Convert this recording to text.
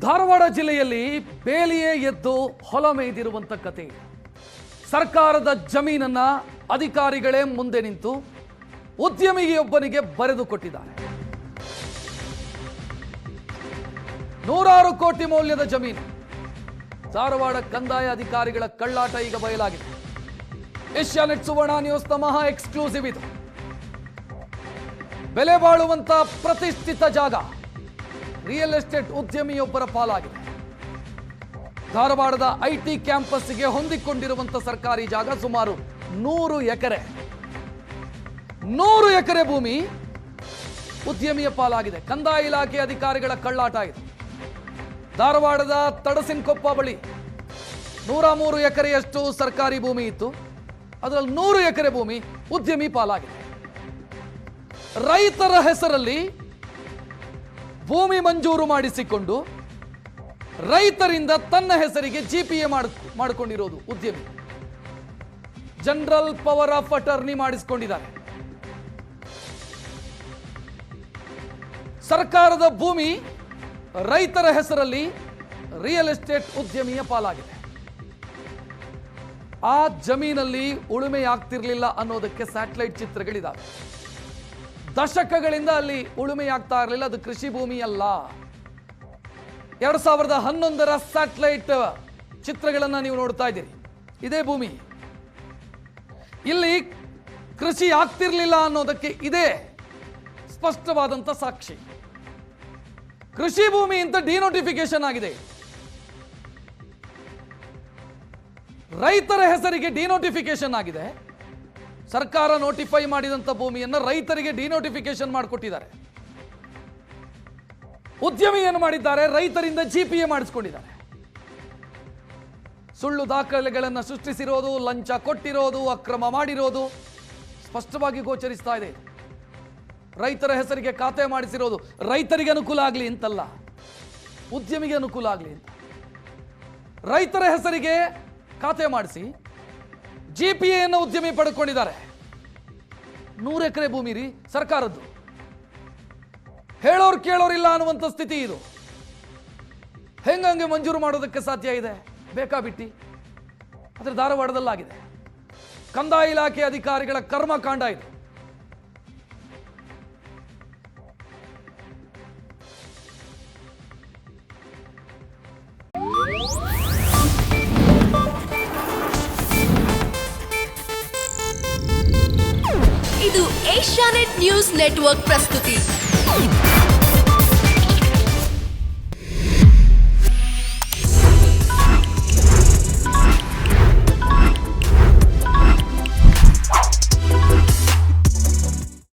ಧಾರವಾಡ ಜಿಲ್ಲೆಯಲ್ಲಿ ಬೇಲಿಯೇ ಎದ್ದು ಹೊಲ ಮೇಯ್ದಿರುವಂತ ಕತೆ. ಸರ್ಕಾರದ ಜಮೀನನ್ನ ಅಧಿಕಾರಿಗಳೇ ಮುಂದೆ ನಿಂತು ಉದ್ಯಮಿಯೊಬ್ಬನಿಗೆ ಬರೆದು ಕೊಟ್ಟಿದ್ದಾರೆ. ನೂರಾರು ಕೋಟಿ ಮೌಲ್ಯದ ಜಮೀನು. ಧಾರವಾಡ ಕಂದಾಯ ಅಧಿಕಾರಿಗಳ ಕಳ್ಳಾಟ ಈಗ ಬಯಲಾಗಿದೆ. ಏಷ್ಯಾನೆಟ್ ಸುವರ್ಣ ನ್ಯೂಸ್ನ ಮಹಾ ಎಕ್ಸ್ಕ್ಲೂಸಿವ್ ಇದು. ಬೆಲೆ ಬಾಳುವಂತ ಪ್ರತಿಷ್ಠಿತ ಜಾಗ ರಿಯಲ್ ಎಸ್ಟೇಟ್ ಉದ್ಯಮಿಯೊಬ್ಬರ ಪಾಲಾಗಿದೆ. ಧಾರವಾಡದ ಐಟಿ ಕ್ಯಾಂಪಸ್ಗೆ ಹೊಂದಿಕೊಂಡಿರುವಂತ ಸರ್ಕಾರಿ ಜಾಗ ಸುಮಾರು 100 ಎಕರೆ. 100 ಎಕರೆ ಭೂಮಿ ಉದ್ಯಮಿಯ ಪಾಲಾಗಿದೆ. ಕಂದಾಯ ಇಲಾಖೆ ಅಧಿಕಾರಿಗಳ ಕಳ್ಳಾಟ ಇದೆ. ಧಾರವಾಡದ ತಡಸಿನಕೊಪ್ಪ ಬಳಿ 103 ಎಕರೆಯಷ್ಟು ಸರ್ಕಾರಿ ಭೂಮಿ ಇತ್ತು. ಅದರಲ್ಲಿ 100 ಎಕರೆ ಭೂಮಿ ಉದ್ಯಮಿ ಪಾಲಾಗಿದೆ. ರೈತರ ಹೆಸರಲ್ಲಿ ಭೂಮಿ ಮಂಜೂರು ಮಾಡಿಸಿಕೊಂಡು ರೈತರಿಂದ ತನ್ನ ಹೆಸರಿಗೆ ಜಿಪಿಎ ಮಾಡಿಕೊಂಡಿರೋದು ಉದ್ಯಮಿ. ಜನರಲ್ ಪವರ್ ಆಫ್ ಅಟರ್ನಿ ಮಾಡಿಸಿಕೊಂಡಿದ್ದಾರೆ. ಸರ್ಕಾರದ ಭೂಮಿ ರೈತರ ಹೆಸರಲ್ಲಿ ರಿಯಲ್ ಎಸ್ಟೇಟ್ ಉದ್ಯಮಿಯ ಪಾಲಾಗಿದೆ. ಆ ಜಮೀನಲ್ಲಿ ಉಳುಮೆಯಾಗ್ತಿರ್ಲಿಲ್ಲ ಅನ್ನೋದಕ್ಕೆ ಸ್ಯಾಟಲೈಟ್ ಚಿತ್ರಗಳಿದಾವೆ. ದಶಕಗಳಿಂದ ಅಲ್ಲಿ ಉಳುಮೆಯಾಗ್ತಾ ಇರಲಿಲ್ಲ. ಅದು ಕೃಷಿ ಭೂಮಿ ಅಲ್ಲ. 2011ರ ಸ್ಯಾಟಲೈಟ್ ಚಿತ್ರಗಳನ್ನ ನೀವು ನೋಡ್ತಾ ಇದ್ದೀರಿ. ಇದೇ ಭೂಮಿ. ಇಲ್ಲಿ ಕೃಷಿ ಆಗ್ತಿರ್ಲಿಲ್ಲ ಅನ್ನೋದಕ್ಕೆ ಇದೇ ಸ್ಪಷ್ಟವಾದಂತ ಸಾಕ್ಷಿ. ಕೃಷಿ ಭೂಮಿ ಅಂತ ಡಿನೋಟಿಫಿಕೇಶನ್ ಆಗಿದೆ. ರೈತರ ಹೆಸರಿಗೆ ಡಿನೋಟಿಫಿಕೇಶನ್ ಆಗಿದೆ. ಸರ್ಕಾರ ನೋಟಿಫೈ ಮಾಡಿದಂತ ಭೂಮಿಯನ್ನು ರೈತರಿಗೆ ಡಿನೋಟಿಫಿಕೇಶನ್ ಮಾಡಿಕೊಟ್ಟಿದ್ದಾರೆ. ಉದ್ಯಮಿ ಏನು ಮಾಡಿದ್ದಾರೆ? ರೈತರಿಂದ ಜಿಪಿಎ ಮಾಡಿಸ್ಕೊಂಡಿದ್ದಾರೆ. ಸುಳ್ಳು ದಾಖಲೆಗಳನ್ನು ಸೃಷ್ಟಿಸಿರೋದು, ಲಂಚ ಕೊಟ್ಟಿರೋದು, ಅಕ್ರಮ ಮಾಡಿರೋದು ಸ್ಪಷ್ಟವಾಗಿ ಗೋಚರಿಸ್ತಾ ಇದೆ. ರೈತರ ಹೆಸರಿಗೆ ಖಾತೆ ಮಾಡಿಸಿರೋದು ರೈತರಿಗೆ ಅನುಕೂಲ ಆಗಲಿ ಅಂತಲ್ಲ, ಉದ್ಯಮಿಗೆ ಅನುಕೂಲ ಆಗಲಿ ಅಂತ. ರೈತರ ಹೆಸರಿಗೆ ಖಾತೆ ಮಾಡಿಸಿ ಜಿಪಿಎಯನ್ನು ಉದ್ಯಮಿ ಪಡ್ಕೊಂಡಿದ್ದಾರೆ. 100 ಎಕರೆ ಭೂಮಿ ರೀ ಸರ್ಕಾರದ್ದು. ಹೇಳೋರು ಕೇಳೋರಿಲ್ಲ ಅನ್ನುವಂಥ ಸ್ಥಿತಿ ಇದು. ಹೆಂಗಂಗೆ ಮಂಜೂರು ಮಾಡೋದಕ್ಕೆ ಸಾಧ್ಯ ಇದೆ? ಬೇಕಾಬಿಟ್ಟಿ. ಆದರೆ ಧಾರವಾಡದಲ್ಲಾಗಿದೆ. ಕಂದಾಯ ಇಲಾಖೆ ಅಧಿಕಾರಿಗಳ ಕರ್ಮಕಾಂಡ ಇದು. ಇದು ಏಷ್ಯಾನೆಟ್ ನ್ಯೂಸ್ ನೆಟ್ವರ್ಕ್ ಪ್ರಸ್ತುತಿ.